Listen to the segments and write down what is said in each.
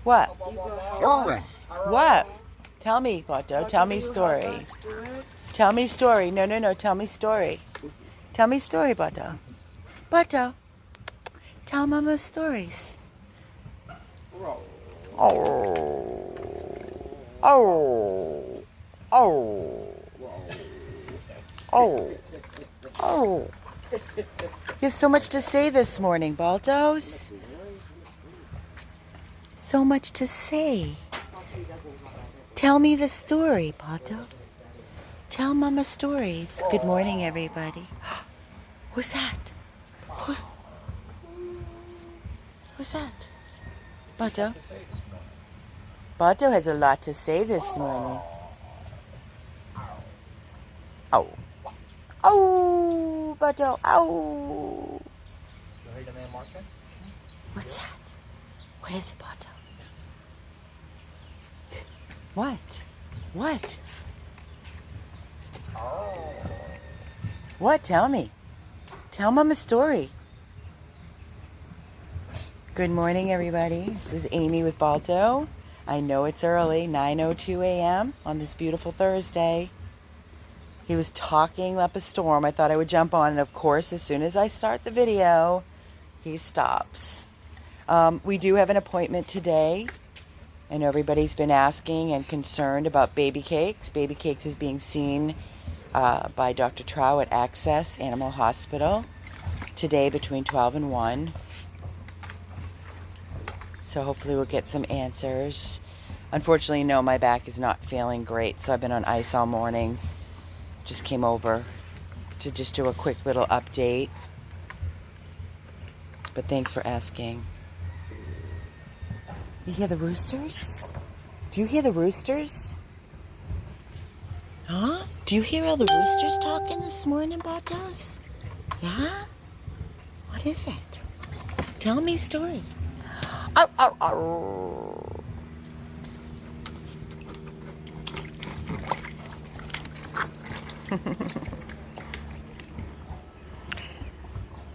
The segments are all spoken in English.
What? Going. What? Tell me, Balto. Tell me story. Tell me story. No, no, no. Tell me story. Tell me story, Balto. Balto. Tell Mama stories. Oh. Oh. Oh. Oh. Oh. You have so much to say this morning, Baltos. So much to say. Tell me the story, Balto. Tell Mama stories. Good morning, everybody. Who's that? Who's that? Balto. Balto has a lot to say this morning. Oh. Oh, Balto. Oh. What's that? What is it, Balto? What? What? What? Tell me. Tell Mom a story. Good morning, everybody. This is Amy with Balto. I know it's early, 9:02 a.m. on this beautiful Thursday. He was talking up a storm. I thought I would jump on, and of course, as soon as I start the video, he stops. We do have an appointment today. I know everybody's been asking and concerned about Babycakes. Babycakes is being seen by Dr. Trow at Access Animal Hospital today between 12 and 1. So hopefully we'll get some answers. Unfortunately, no, my back is not feeling great, so I've been on ice all morning. Just came over to just do a quick little update. But thanks for asking. You hear the roosters? Do you hear the roosters? Huh? Do you hear all the roosters talking this morning, Baltos? Yeah? What is it? Tell me a story. Oh, oh, oh.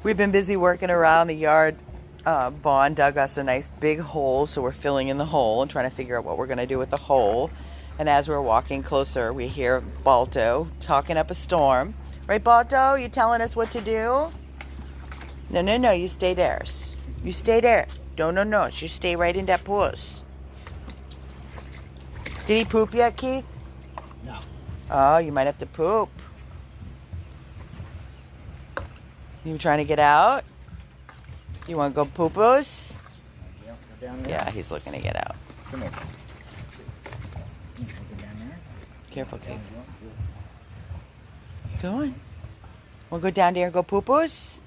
We've been busy working around the yard. Vaughn dug us a nice big hole, so we're filling in the hole and trying to figure out what we're going to do with the hole. And as we're walking closer, we hear Balto talking up a storm. Right, Balto? You telling us what to do? No, no, no. You stay there. You stay there. No. You stay right in that puss. Did he poop yet, Keith? No. Oh, you might have to poop. You trying to get out? You want to go poo-poos? Yeah, he's looking to get out. Come here. Go down there. Careful, Keith. Go on. Want to go down there and go poo-poos?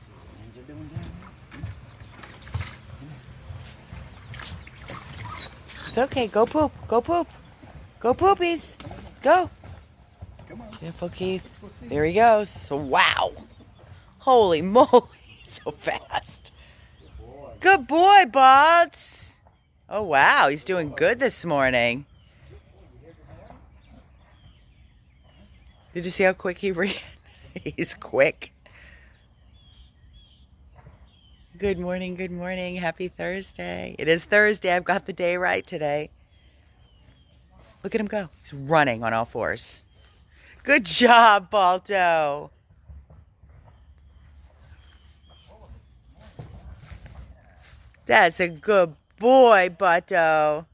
It's okay. Go poop. Go poop. Go poopies. Go. Come on. Careful, Keith. There he goes. Wow. Holy moly. So fast. Good boy, Baltz. Oh, wow. He's doing good this morning. Did you see how quick he ran? He's quick. Good morning, good morning. Happy Thursday. It is Thursday. I've got the day right today. Look at him go. He's running on all fours. Good job, Balto. That's a good boy, Balto.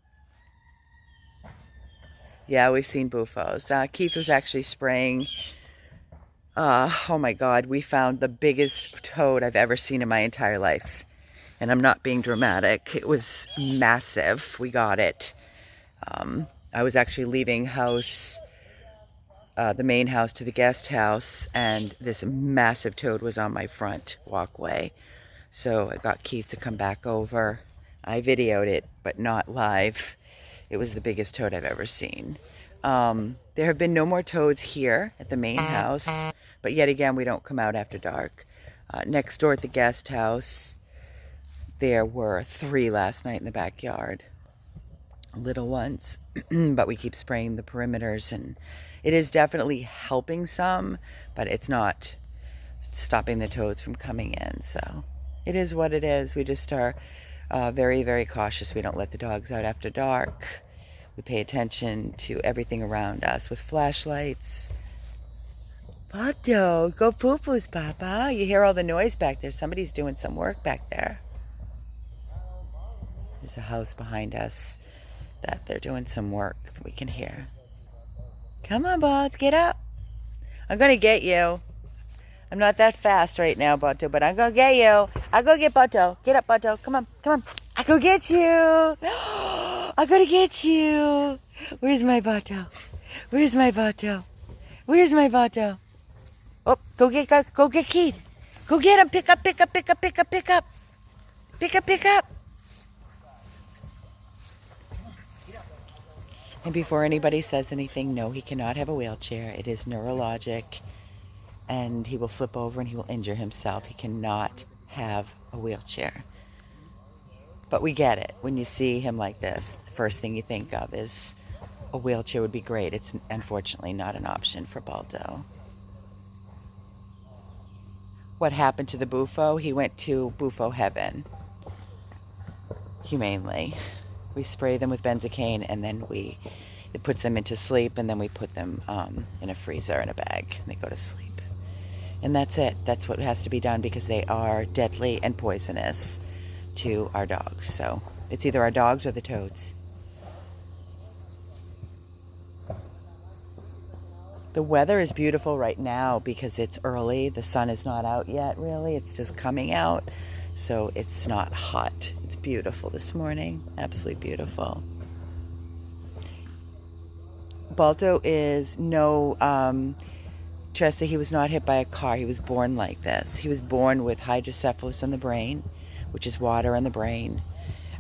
Yeah, we've seen buffos. Keith was actually spraying. Oh my God, we found the biggest toad I've ever seen in my entire life. And I'm not being dramatic. It was massive. We got it. I was actually leaving house, the main house to the guest house, and this massive toad was on my front walkway. So I got Keith to come back over. I videoed it, but not live. It was the biggest toad I've ever seen. There have been no more toads here at the main house, but yet again, we don't come out after dark. Next door at the guest house, there were 3 last night in the backyard. Little ones, but we keep spraying the perimeters, and it is definitely helping some, but it's not stopping the toads from coming in, so it is what it is. We just are very, very cautious. We don't let the dogs out after dark. We pay attention to everything around us with flashlights. Balto, go poo-poos, Papa. You hear all the noise back there. Somebody's doing some work back there. There's a house behind us that they're doing some work that we can hear. Come on, Balto, get up. I'm going to get you. I'm not that fast right now, Balto, but I'm going to get you. I'll go get Balto. Get up, Balto. Come on, come on. I'll go get you. I'm going to get you. Where's my Balto? Where's my Balto? Where's my Balto? Oh, go get Keith. Go get him. Pick up, pick up, pick up, pick up, pick up. Pick up, pick up. And before anybody says anything, no, he cannot have a wheelchair. It is neurologic, and he will flip over and he will injure himself. He cannot have a wheelchair. But we get it. When you see him like this, the first thing you think of is a wheelchair would be great. It's unfortunately not an option for Balto. What happened to the Bufo? He went to Bufo heaven, humanely. We spray them with benzocaine, and then it puts them into sleep, and then we put them in a freezer in a bag, and they go to sleep. And that's it. That's what has to be done, because they are deadly and poisonous to our dogs. So it's either our dogs or the toads. The weather is beautiful right now because it's early. The sun is not out yet, really. It's just coming out. So it's not hot. It's beautiful this morning. Absolutely beautiful. Balto is Tressa, he was not hit by a car. He was born like this. He was born with hydrocephalus in the brain, which is water in the brain.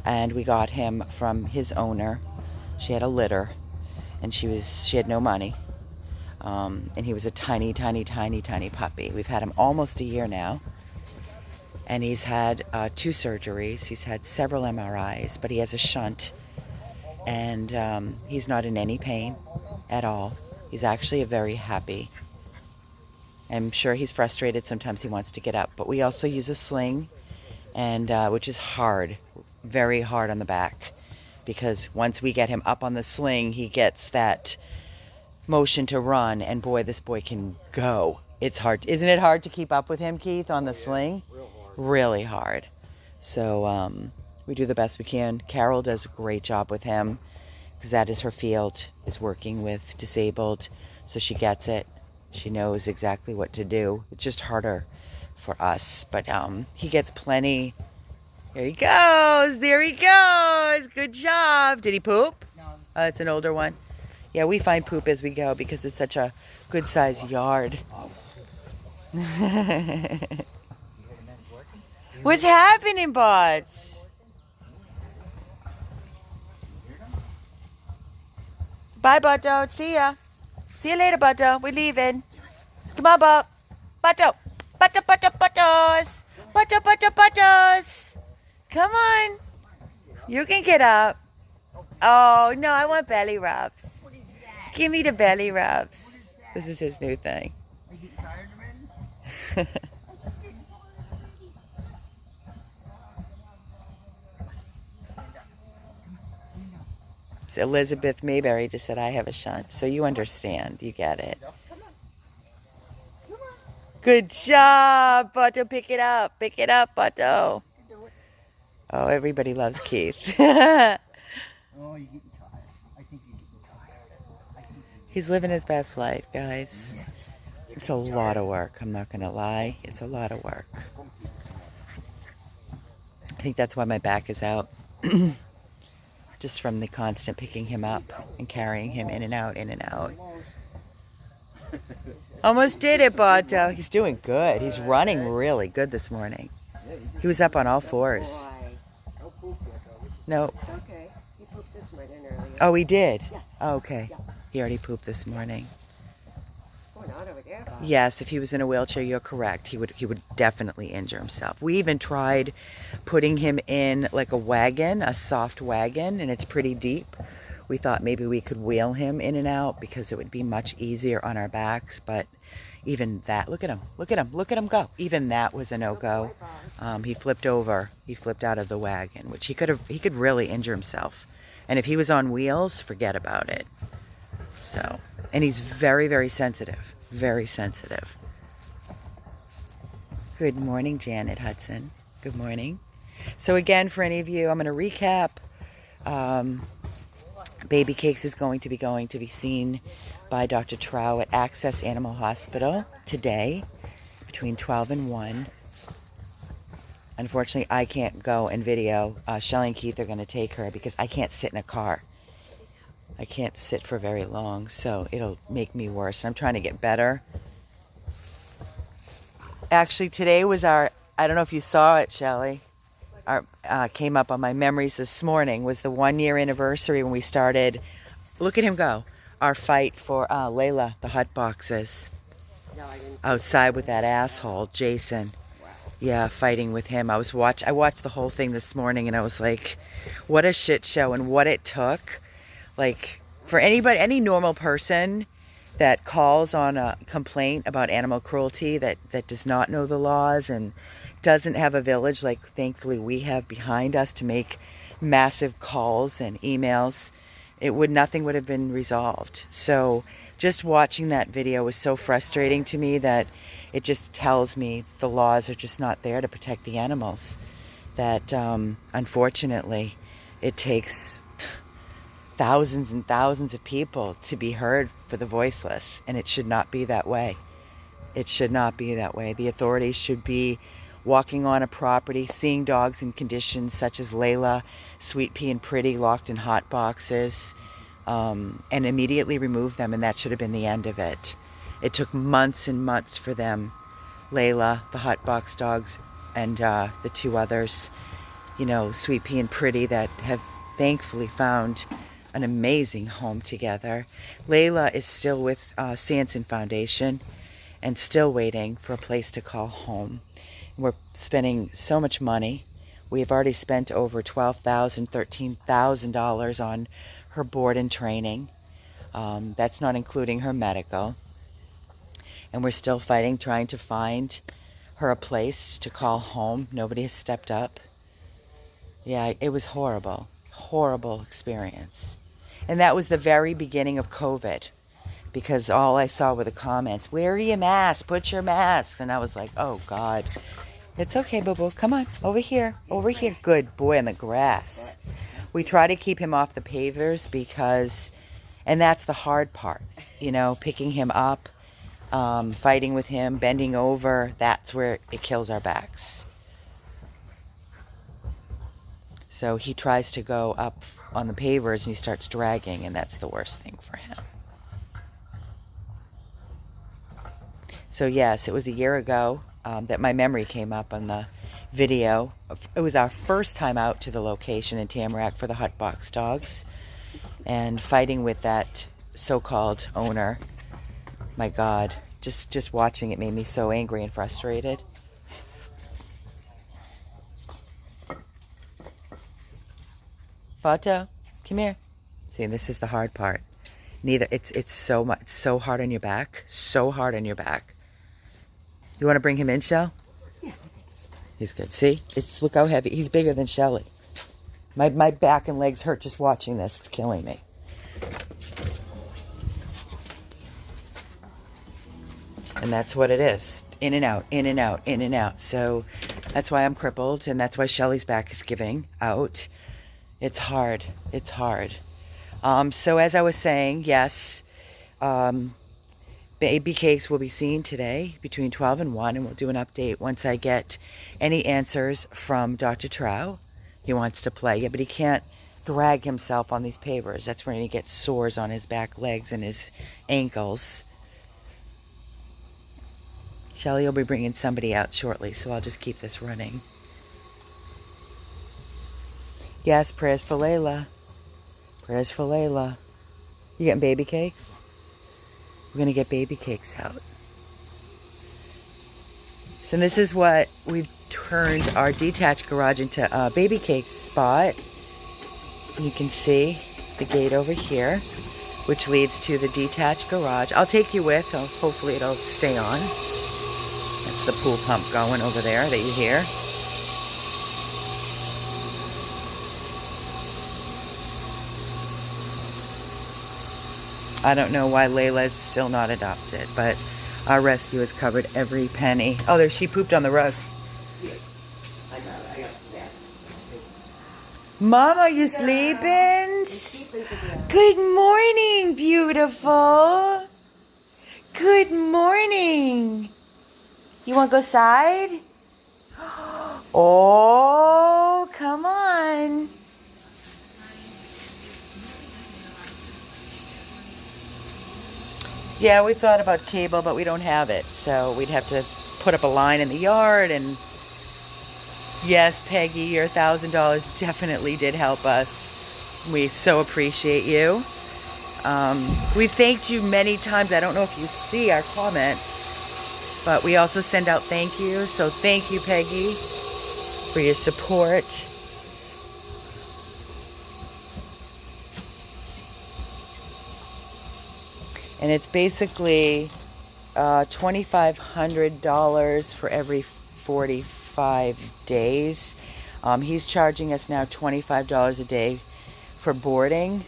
And we got him from his owner. She had a litter, and she had no money. And he was a tiny, tiny, tiny, tiny puppy. We've had him almost a year now. And he's had 2 surgeries. He's had several MRIs, but he has a shunt. And he's not in any pain at all. He's actually very happy. I'm sure he's frustrated. Sometimes he wants to get up. But we also use a sling, and which is hard, very hard on the back. Because once we get him up on the sling, he gets that motion to run. And boy, this boy can go. It's hard. Isn't it hard to keep up with him, Keith, on the sling? Really hard. So we do the best we can. Carol does a great job with him, because that is her field, is working with disabled. So she gets it. She knows exactly what to do. It's just harder for us. But he gets plenty. There he goes. There he goes. Good job. Did he poop? No. Oh, it's an older one. Yeah, we find poop as we go because it's such a good sized yard. What's happening, Bots? Bye, Balto. See ya. See you later, Balto. We're leaving. Come on, Balto. Balto. Balto, Balto, Baltos. Balto, Balto, Baltos. Come on. You can get up. Oh, no, I want belly rubs. Give me the belly rubs. This is his new thing. Are you getting tired already? Elizabeth Mayberry just said, I have a shunt. So you understand. You get it. Good job, Balto. Pick it up. Pick it up, Balto. Oh, everybody loves Keith. Oh, you're getting tired. I think you're getting tired. He's living his best life, guys. It's a lot of work. I'm not going to lie. It's a lot of work. I think that's why my back is out. Just from the constant picking him up and carrying him in and out, in and out. Almost did it, Balto. He's doing good. He's running really good this morning. He was up on all fours. No. Okay. He pooped this morning earlier. Oh, he did? Yes. Oh, okay. Yeah. He already pooped this morning. What's going on over there, Bob? Yes, if he was in a wheelchair, you're correct. He would definitely injure himself. We even tried putting him in like a wagon, a soft wagon, and it's pretty deep. We thought maybe we could wheel him in and out because it would be much easier on our backs, but Even that, look at him, look at him, look at him go. Even that was a no-go. He flipped over. He flipped out of the wagon, which he could really injure himself. And if he was on wheels, forget about it. So, and he's very, very sensitive. Very sensitive. Good morning, Janet Hudson. Good morning. So again, for any of you, I'm going to recap. Babycakes is going to be seen by Dr. Trow at Access Animal Hospital today between 12 and 1. Unfortunately, I can't go and video. Shelly and Keith are going to take her because I can't sit in a car. I can't sit for very long, so it'll make me worse. I'm trying to get better. Actually, today was I don't know if you saw it, Shelly. Came up on my memories this morning, was the 1-year anniversary when we started, look at him go, our fight for Layla, the hot boxes. No, I didn't. Outside with that asshole, Jason. Wow. Yeah, fighting with him. I watched the whole thing this morning and I was like, what a shit show and what it took. Like, for anybody, any normal person that calls on a complaint about animal cruelty that does not know the laws and doesn't have a village like thankfully we have behind us to make massive calls and emails, nothing would have been resolved. So just watching that video was so frustrating to me that it just tells me the laws are just not there to protect the animals. That unfortunately it takes thousands and thousands of people to be heard for the voiceless, and it should not be that way. It should not be that way. The authorities should be walking on a property, seeing dogs in conditions such as Layla, Sweet Pea and Pretty locked in hot boxes, and immediately remove them, and that should have been the end of it. It took months and months for them, Layla, the hot box dogs, and the 2 others, you know, Sweet Pea and Pretty, that have thankfully found an amazing home together. Layla is still with Sanson Foundation and still waiting for a place to call home. We're spending so much money. We have already spent over $12,000, $13,000 on her board and training. That's not including her medical. And we're still fighting, trying to find her a place to call home. Nobody has stepped up. Yeah, it was horrible. Horrible experience. And that was the very beginning of COVID. Because all I saw were the comments, wear your mask, put your mask. And I was like, oh God. It's okay, boo-boo. Come on, over here, over here. Good boy on the grass. We try to keep him off the pavers because, and that's the hard part, you know, picking him up, fighting with him, bending over. That's where it kills our backs. So he tries to go up on the pavers and he starts dragging, and that's the worst thing for him. So yes, it was a year ago that my memory came up on the video. It was our first time out to the location in Tamarack for the hot box dogs and fighting with that so-called owner. My God, just watching it made me so angry and frustrated. Balto, come here. See, this is the hard part. It's so hard on your back. So hard on your back. You want to bring him in, Shell? Yeah. He's good. See? Look how heavy. He's bigger than Shelly. My back and legs hurt just watching this. It's killing me. And that's what it is. In and out, in and out, in and out. So that's why I'm crippled, and that's why Shelly's back is giving out. It's hard. It's hard. So as I was saying, yes, Babycakes will be seen today between 12 and 1, and we'll do an update once I get any answers from Dr. Trow. He wants to play, yeah, but he can't drag himself on these pavers. That's when he gets sores on his back legs and his ankles. Shelly will be bringing somebody out shortly, so I'll just keep this running. Yes, prayers for Layla. Prayers for Layla. You getting baby cakes? We're going to get Babycakes out. So this is what we've turned our detached garage into a Babycakes spot. You can see the gate over here. which leads to the detached garage. I'll take you with. Hopefully it'll stay on. That's the pool pump going over there that you hear. I don't know why Layla's still not adopted, but our rescue has covered every penny. Oh, there, she pooped on the rug. I got that. Mom, are you sleeping? Good morning, beautiful. Good morning. You want to go side? Oh, come on. Yeah, we thought about cable, but we don't have it. So we'd have to put up a line in the yard. And yes, Peggy, your $1,000 definitely did help us. We so appreciate you. We've thanked you many times. I don't know if you see our comments, but we also send out thank yous. So thank you, Peggy, for your support. And it's basically $2,500 for every 45 days. He's charging us now $25 a day for boarding.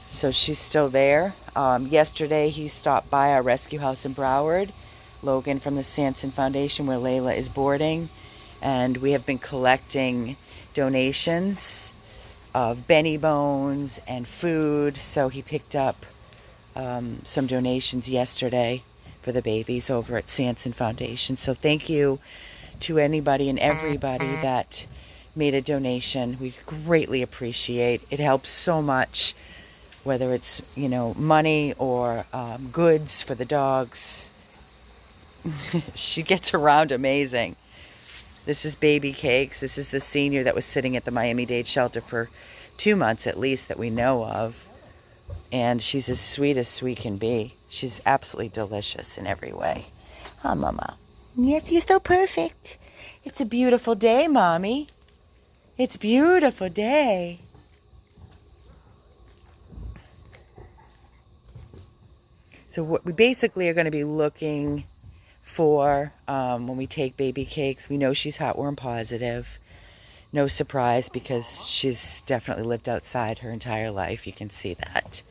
So she's still there. Yesterday he stopped by our rescue house in Broward, Logan from the Sanson Foundation, where Layla is boarding. And we have been collecting donations of Benny Bones and food. So he picked up some donations yesterday for the babies over at Sanson Foundation. So thank you to anybody and everybody that made a donation. We greatly appreciate it. It helps so much, whether it's, you know, money or goods for the dogs. She gets around amazing. This is Babycakes. This is the senior that was sitting at the Miami-Dade shelter for 2 months at least that we know of. And she's as sweet can be. She's absolutely delicious in every way. Huh, Mama? Yes, you're so perfect. It's a beautiful day, Mommy. It's a beautiful day. So what we basically are going to be looking for when we take Babycakes, we know she's heartworm positive. No surprise, because she's definitely lived outside her entire life. You can see that.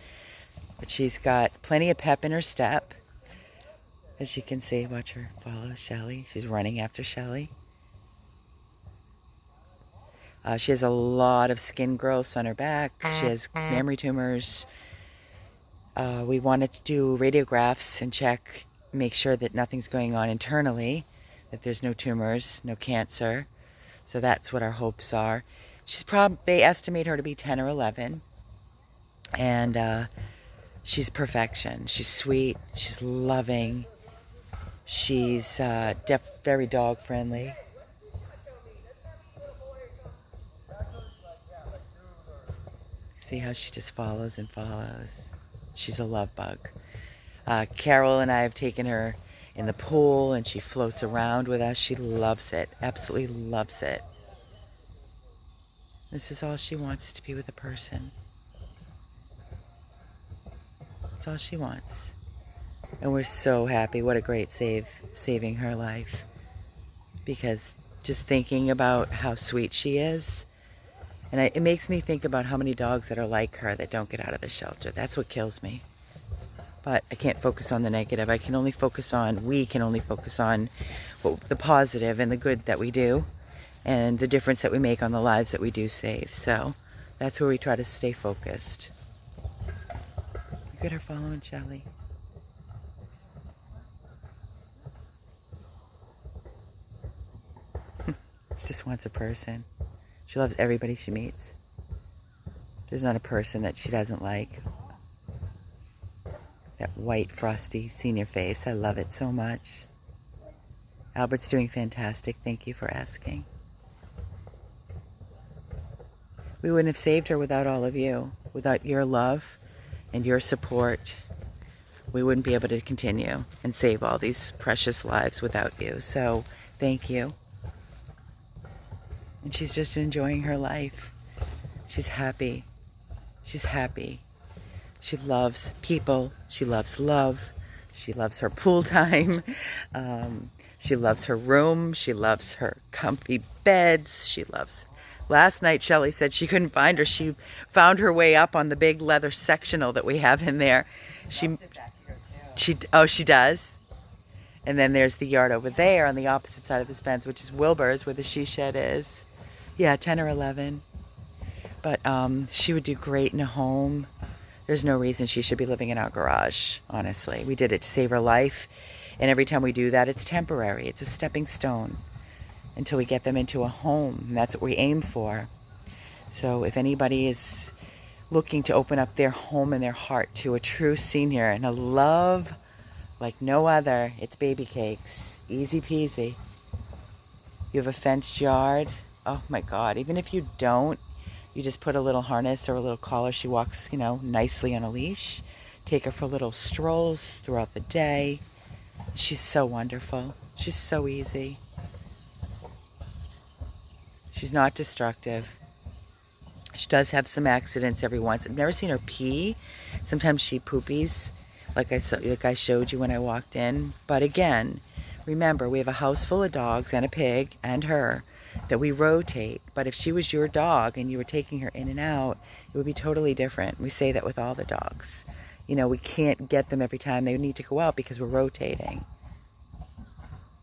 But she's got plenty of pep in her step. As you can see, watch her follow Shelly. She's running after Shelly. She has a lot of skin growths on her back. She has mammary tumors. We wanted to do radiographs and check, make sure that nothing's going on internally, that there's no tumors, no cancer. So that's what our hopes are. They estimate her to be 10 or 11. And she's perfection. She's sweet. She's loving. She's very dog friendly. See how she just follows and follows. She's a love bug. Carol and I have taken her in the pool and she floats around with us. She loves it. Absolutely loves it. This is all she wants, is to be with a person. That's all she wants. And we're so happy. What a great saving her life. Because just thinking about how sweet she is, and it makes me think about how many dogs that are like her that don't get out of the shelter. That's what kills me. But I can't focus on the negative. We can only focus on the positive and the good that we do, and the difference that we make on the lives that we do save. So that's where we try to stay focused. Look at her following Shelly. She just wants a person. She loves everybody she meets. There's not a person that she doesn't like. That white, frosty senior face. I love it so much. Albert's doing fantastic. Thank you for asking. We wouldn't have saved her without all of you. Without your love and your support, we wouldn't be able to continue and save all these precious lives without you. So, thank you. And she's just enjoying her life. She's happy. She's happy. She loves people. She loves love. She loves her pool time. She loves her room. She loves her comfy beds. She loves... Last night, Shelly said she couldn't find her. She found her way up on the big leather sectional that we have in there. She does. And then there's the yard over there on the opposite side of this fence, which is Wilbur's, where the she shed is. Yeah, 10 or 11. But she would do great in a home. There's no reason she should be living in our garage, honestly. We did it to save her life. And every time we do that, it's temporary. It's a stepping stone until we get them into a home. And that's what we aim for. So if anybody is looking to open up their home and their heart to a true senior and a love like no other, it's Babycakes. Easy peasy. You have a fenced yard. Oh my God. Even if you don't, you just put a little harness or a little collar. She walks, you know, nicely on a leash. Take her for little strolls throughout the day. She's so wonderful. She's so easy. She's not destructive. She does have some accidents every once. I've never seen her pee. Sometimes she poopies, like I showed you when I walked in. But again, remember, we have a house full of dogs and a pig and her that we rotate. But if she was your dog and you were taking her in and out, it would be totally different. We say that with all the dogs. You know, we can't get them every time they need to go out because we're rotating.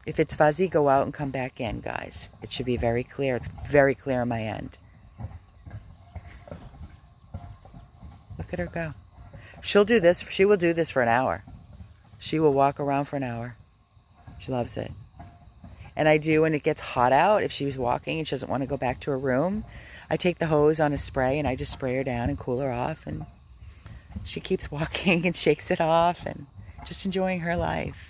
If it's fuzzy, go out and come back in, guys. It should be very clear. It's very clear on my end. Look at her go. She'll do this. She will do this for an hour. She will walk around for an hour. She loves it. And I do, when it gets hot out, if she was walking and she doesn't want to go back to her room, I take the hose on a spray and I just spray her down and cool her off. And she keeps walking and shakes it off and just enjoying her life.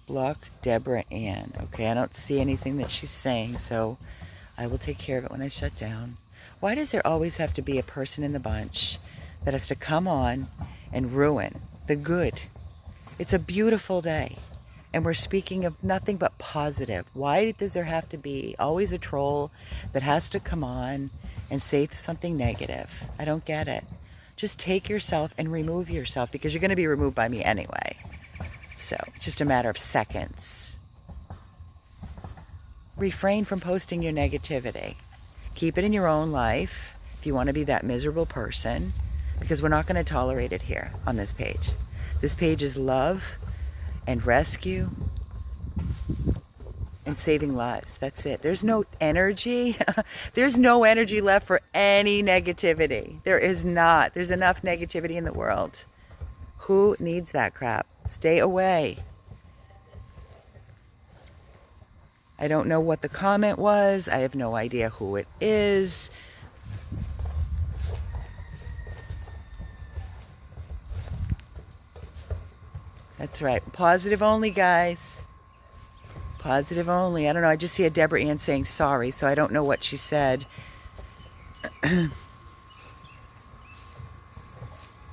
Block Deborah Ann. Okay, I don't see anything that she's saying, so I will take care of it when I shut down. Why does there always have to be a person in the bunch that has to come on and ruin the good? It's a beautiful day, and we're speaking of nothing but positive. Why does there have to be always a troll that has to come on and say something negative? I don't get it. Just take yourself and remove yourself, because you're going to be removed by me anyway. So, it's just a matter of seconds. Refrain from posting your negativity. Keep it in your own life if you want to be that miserable person, because we're not going to tolerate it here on this page. This page is love and rescue and saving lives. That's it. There's no energy. There's no energy left for any negativity. There is not. There's enough negativity in the world. Who needs that crap? Stay away. I don't know what the comment was. I have no idea who it is. That's right. Positive only, guys. Positive only. I don't know. I just see a Deborah Ann saying sorry, so I don't know what she said.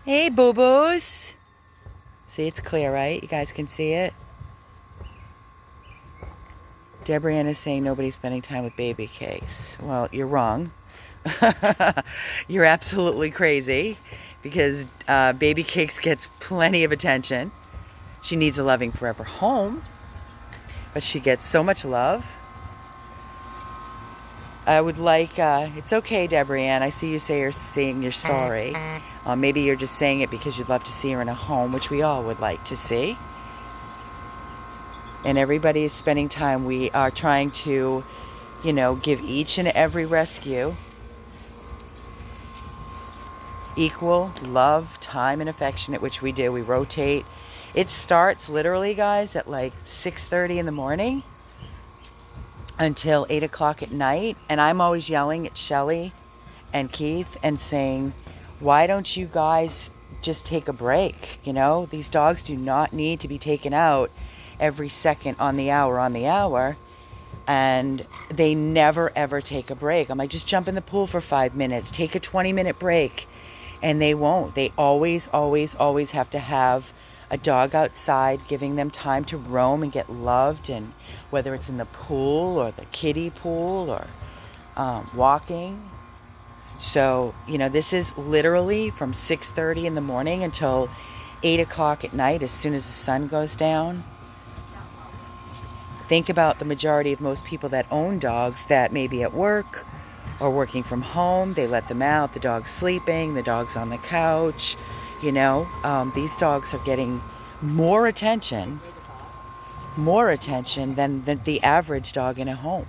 Hey, boo-boos. See, it's clear, right? You guys can see it. Deborah Ann is saying nobody's spending time with Babycakes. Well, you're wrong. You're absolutely crazy, because Babycakes gets plenty of attention. She needs a loving forever home, but she gets so much love. I would like, it's okay, Deborah Ann. I see you say you're saying you're sorry. Maybe you're just saying it because you'd love to see her in a home, which we all would like to see. And everybody is spending time. We are trying to, you know, give each and every rescue equal love, time, and affection, at which we do. We rotate. It starts literally, guys, at like 6:30 in the morning until 8 o'clock at night. And I'm always yelling at Shelly and Keith and saying, why don't you guys just take a break? You know, these dogs do not need to be taken out every second on the hour. And they never, ever take a break. I'm like, just jump in the pool for 5 minutes. Take a 20-minute break. And they won't. They always, always, always have to have a dog outside, giving them time to roam and get loved, and whether it's in the pool or the kiddie pool or walking. So, you know, this is literally from 6:30 in the morning until 8 o'clock at night as soon as the sun goes down. Think about the majority of most people that own dogs that may be at work or working from home. They let them out, the dog's sleeping, the dog's on the couch. You know, these dogs are getting more attention than the average dog in a home.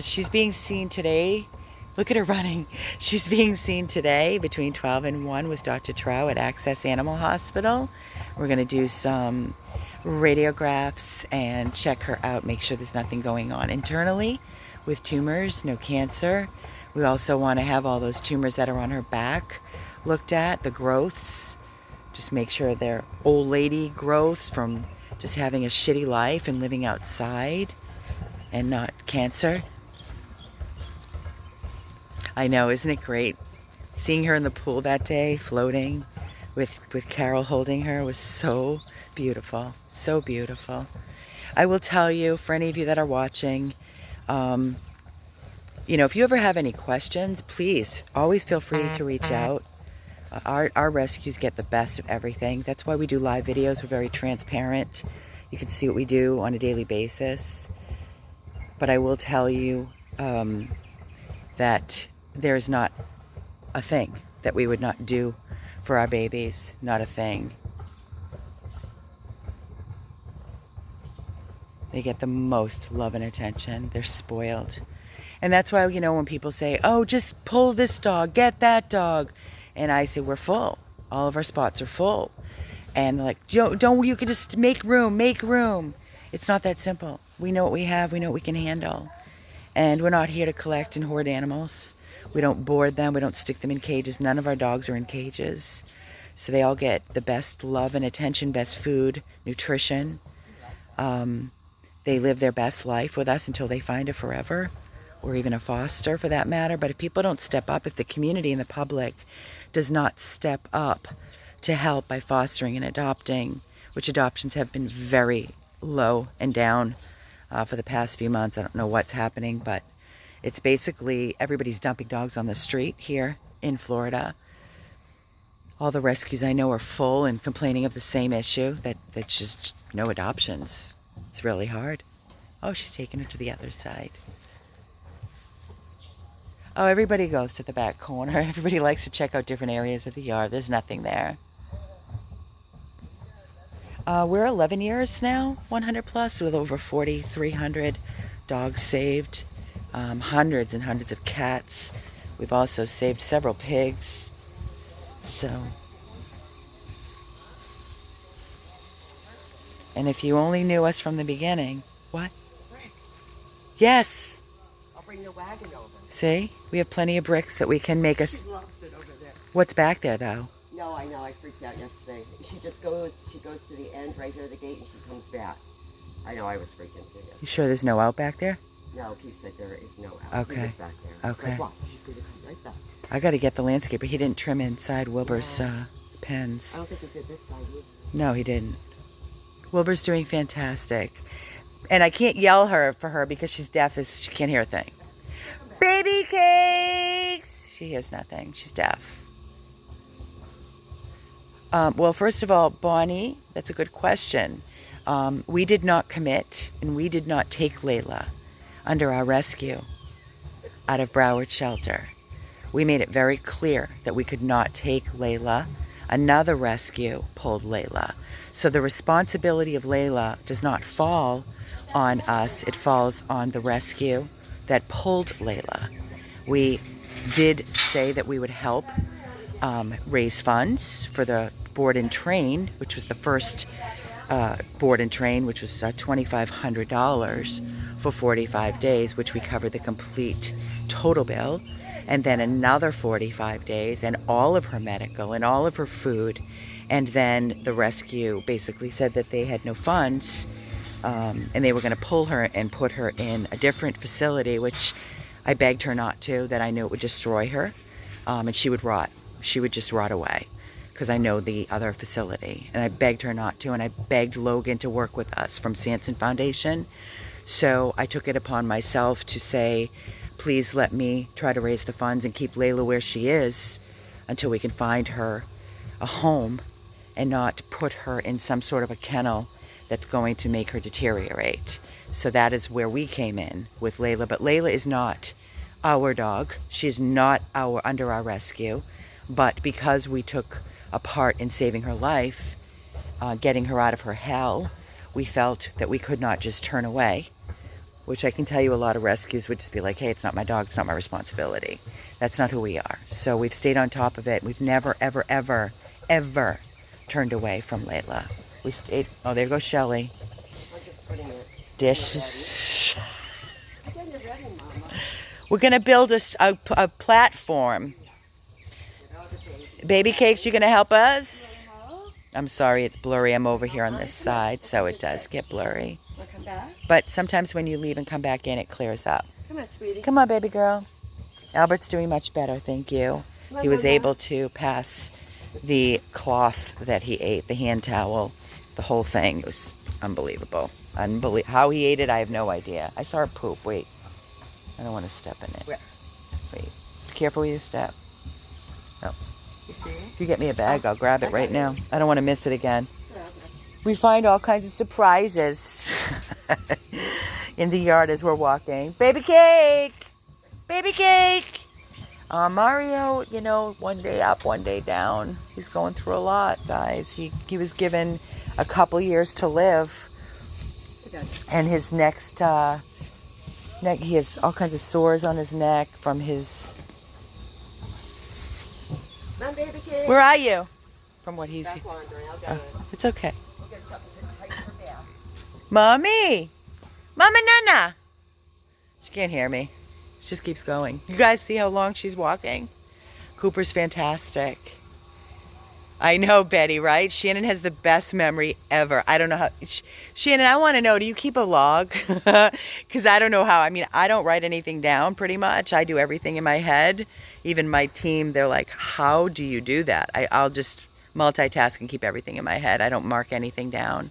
She's being seen today. Look at her running. She's being seen today between 12 and 1 with Dr. Trow at Access Animal Hospital. We're going to do some radiographs and check her out, make sure there's nothing going on internally with tumors, no cancer. We also want to have all those tumors that are on her back looked at, the growths. Just make sure they're old lady growths from just having a shitty life and living outside and not cancer. I know, isn't it great? Seeing her in the pool that day, floating with Carol holding her was so beautiful, so beautiful. I will tell you, for any of you that are watching, you know, if you ever have any questions, please always feel free to reach out. Our rescues get the best of everything. That's why we do live videos. We're very transparent. You can see what we do on a daily basis. But I will tell you that there's not a thing that we would not do for our babies. Not a thing. They get the most love and attention. They're spoiled. And that's why, you know, when people say, oh, just pull this dog, get that dog. And I say, we're full. All of our spots are full. And they're like, you can just make room, make room. It's not that simple. We know what we have. We know what we can handle. And we're not here to collect and hoard animals. We don't board them. We don't stick them in cages. None of our dogs are in cages. So they all get the best love and attention, best food, nutrition. They live their best life with us until they find a forever, or even a foster for that matter. But if people don't step up, if the community and the public does not step up to help by fostering and adopting, which adoptions have been very low and down for the past few months. I don't know what's happening, but it's basically everybody's dumping dogs on the street here in Florida. All the rescues I know are full and complaining of the same issue, that there's just no adoptions. It's really hard. Oh, she's taking her to the other side. Oh, everybody goes to the back corner. Everybody likes to check out different areas of the yard. There's nothing there. We're 11 years now, 100 plus, with over 4,300 dogs saved, hundreds and hundreds of cats. We've also saved several pigs. So, and if you only knew us from the beginning, what? Bricks. Yes. I'll bring the wagon over. See, we have plenty of bricks that we can make us. She loves it over there. What's back there, though? No, I know. I freaked out yesterday. She goes to the end right here at the gate and she comes back. I know, I was freaking too. Yesterday. You sure there's no out back there? No, he said there is no out. Okay. He was back there. Okay. Like, wow, she's going to come right back. I got to get the landscaper. He didn't trim inside Wilbur's pens. I don't think he did this side either. No, he didn't. Wilbur's doing fantastic. And I can't yell for her because she's deaf. She can't hear a thing. Babycakes! She hears nothing. She's deaf. Well, first of all, Bonnie, that's a good question. We did not commit and we did not take Layla under our rescue out of Broward Shelter. We made it very clear that we could not take Layla. Another rescue pulled Layla. So the responsibility of Layla does not fall on us. It falls on the rescue that pulled Layla. We did say that we would help raise funds for the board and train, which was the first board and train, which was $2,500 for 45 days, which we covered the complete total bill. And then another 45 days and all of her medical and all of her food. And then the rescue basically said that they had no funds and they were going to pull her and put her in a different facility, which I begged her not to, that I knew it would destroy her and she would rot. she would just rot away because I know the other facility. And I begged her not to, and I begged Logan to work with us from Sanson Foundation. So I took it upon myself to say, please let me try to raise the funds and keep Layla where she is until we can find her a home and not put her in some sort of a kennel that's going to make her deteriorate. So that is where we came in with Layla. But Layla is not our dog. She is not under our rescue. But because we took a part in saving her life, getting her out of her hell, we felt that we could not just turn away, which I can tell you a lot of rescues would just be like, hey, it's not my dog, it's not my responsibility. That's not who we are. So we've stayed on top of it. We've never, ever, ever, ever turned away from Layla. We stayed, oh, there goes Shelly. I'm just putting it. Dish. Again, you're ready, Mama. We're gonna build a platform. Babycakes, you gonna help us? I'm sorry, it's blurry. I'm over here on this side, so it does get blurry. Wanna come back? But sometimes when you leave and come back in, it clears up. Come on, sweetie. Come on, baby girl. Albert's doing much better, thank you. He was able to pass the cloth that he ate, the hand towel, the whole thing. It was unbelievable. How he ate it, I have no idea. I saw her poop. Wait. I don't want to step in it. Wait. Careful where you step. Oh. You see it? If you get me a bag, I'll grab it right now. I don't want to miss it again. We find all kinds of surprises in the yard as we're walking. Baby cake! Baby cake! Mario, you know, one day up, one day down. He's going through a lot, guys. He was given a couple years to live. And his next neck, he has all kinds of sores on his neck from his... Come on, baby cake. Where are you? From what he's... Back wandering. I'll go. It's okay. We'll get something to tight for Dad. Mommy! Mama Nana! She can't hear me. She just keeps going. You guys see how long she's walking? Cooper's fantastic. I know, Betty, right? Shannon has the best memory ever. I don't know how... Shannon, I want to know, do you keep a log? Because I don't know how. I mean, I don't write anything down pretty much. I do everything in my head. Even my team, they're like, how do you do that? I'll just multitask and keep everything in my head. I don't mark anything down.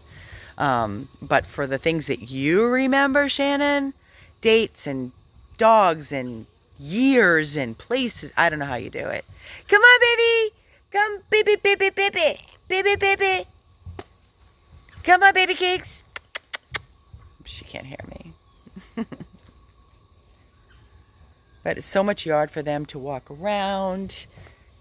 But for the things that you remember, Shannon, dates and dogs and years and places, I don't know how you do it. Come on, baby! Come, baby, baby, baby, baby, baby. Come on, baby cakes. She can't hear me. But it's so much yard for them to walk around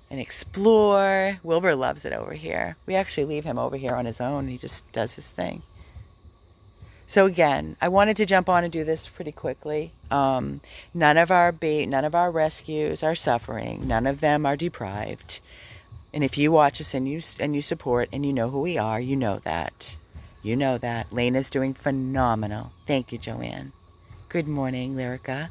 and explore. Wilbur loves it over here. We actually leave him over here on his own. He just does his thing. So again, I wanted to jump on and do this pretty quickly. None of our rescues are suffering. None of them are deprived. And if you watch us and you support and you know who we are, you know that. You know that. Lena's doing phenomenal. Thank you, Joanne. Good morning, Lyrica.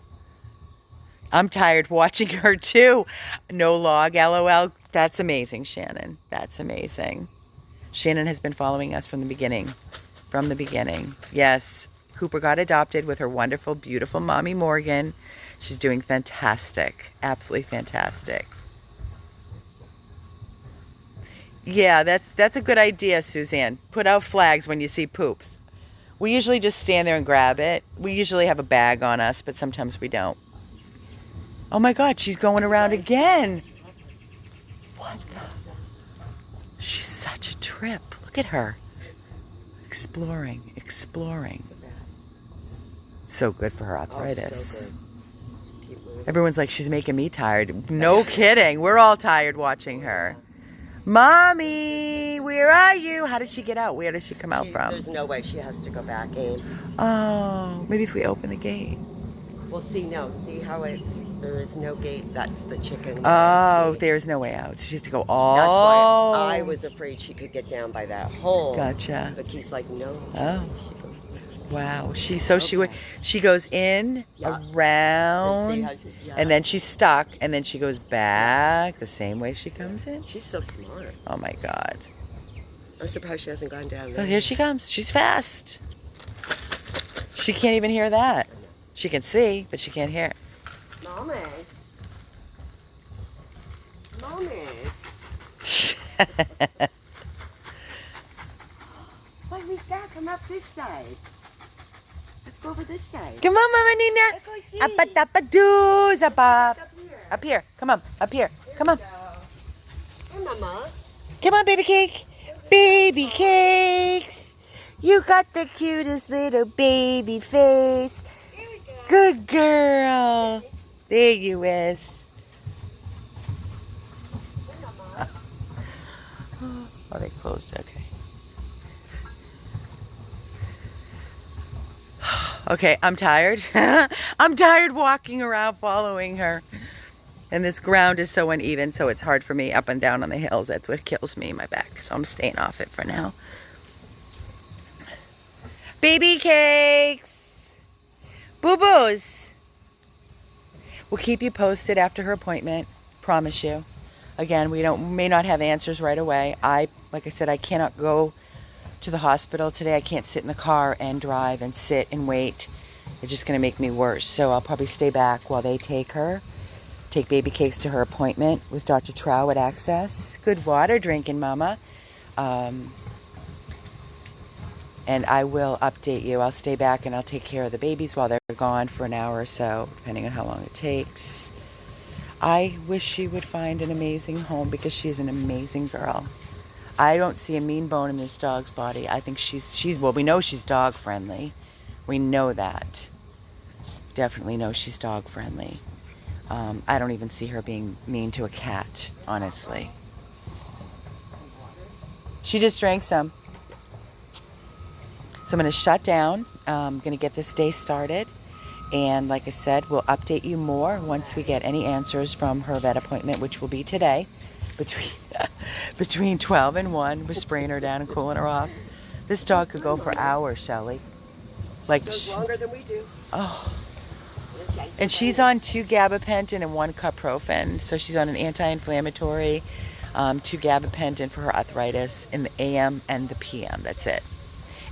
I'm tired watching her too. No log, LOL. That's amazing, Shannon. That's amazing. Shannon has been following us from the beginning. From the beginning. Yes, Cooper got adopted with her wonderful, beautiful mommy, Morgan. She's doing fantastic. Absolutely fantastic. Yeah, that's a good idea, Suzanne. Put out flags when you see poops. We usually just stand there and grab it. We usually have a bag on us, but sometimes we don't. Oh my God, she's going around again. What the? She's such a trip. Look at her. Exploring, exploring. So good for her arthritis. Oh, so good. Just keep moving. Everyone's like, she's making me tired. No kidding. We're all tired watching her. Mommy, where are you? How does she get out? Where does she come out from? There's no way she has to go back in. Oh, maybe if we open the gate. Well, see how there is no gate. That's the chicken. Oh, there's no way out. She has to go all. That's why I was afraid she could get down by that hole. Gotcha. But he's like, no. Oh. She goes back. Wow. She goes in, around, and then she's stuck, and then she goes back the same way she comes in. She's so smart. Oh my God. I'm surprised she hasn't gone down Oh, there. here she comes. She's fast. She can't even hear that. She can see, but she can't hear. Mommy. promise. What we got? Come up this side. Let's go over this side. Come on, Mama Nina. Let's go see. Apa-tapa-doo, zapa. Up here. Up here. Come on. Up here. Come on. Hey, Mama. Come on, baby cake. Baby cakes. You got the cutest little baby face. Here we go. Good girl. There you is. Hey, Mama. Oh, they closed. Okay. Okay, I'm tired. I'm tired walking around following her. And this ground is so uneven, so it's hard for me up and down on the hills. That's what kills me in my back. So I'm staying off it for now. Baby cakes. Boo-boos. We'll keep you posted after her appointment. Promise you. Again, we may not have answers right away. Like I said, I cannot go to the hospital today. I can't sit in the car and drive and sit and wait. It's just going to make me worse. So I'll probably stay back while they take Baby Cakes to her appointment with Dr. Trow at Access. Good water drinking, Mama. And I will update you. I'll stay back and I'll take care of the babies while they're gone for an hour or so, depending on how long it takes. I wish she would find an amazing home because she's an amazing girl. I don't see a mean bone in this dog's body. I think well, we know she's dog friendly. We know that. Definitely know she's dog friendly. I don't even see her being mean to a cat, honestly. She just drank some. So I'm going to shut down. I'm going to get this day started. And like I said, we'll update you more once we get any answers from her vet appointment, which will be today. Between 12 and 1, we're spraying her down and cooling her off. This dog could go for hours, Shelly. Like, Goes longer than we do. oh. And she's on 2 gabapentin and 1 Cuprofen. So she's on an anti-inflammatory, 2 gabapentin for her arthritis in the AM and the PM. That's it.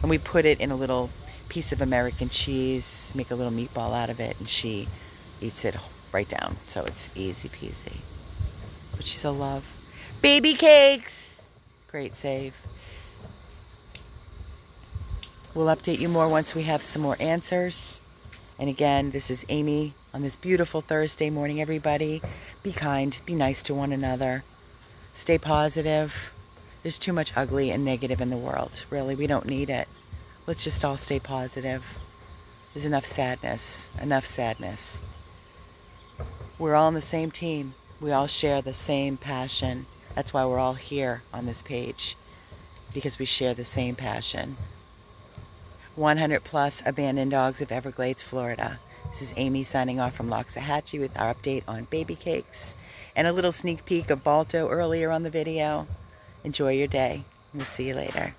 And we put it in a little piece of American cheese, make a little meatball out of it, and she eats it right down. So it's easy peasy. But she's a love. Baby cakes. Great save. We'll update you more once we have some more answers. And again, this is Amy on this beautiful Thursday morning, everybody. Be kind. Be nice to one another. Stay positive. There's too much ugly and negative in the world. Really, we don't need it. Let's just all stay positive. There's enough sadness. Enough sadness. We're all on the same team. We all share the same passion. That's why we're all here on this page. Because we share the same passion. 100 plus abandoned dogs of Everglades, Florida. This is Amy signing off from Loxahatchee with our update on Baby Cakes. And a little sneak peek of Balto earlier on the video. Enjoy your day. We'll see you later.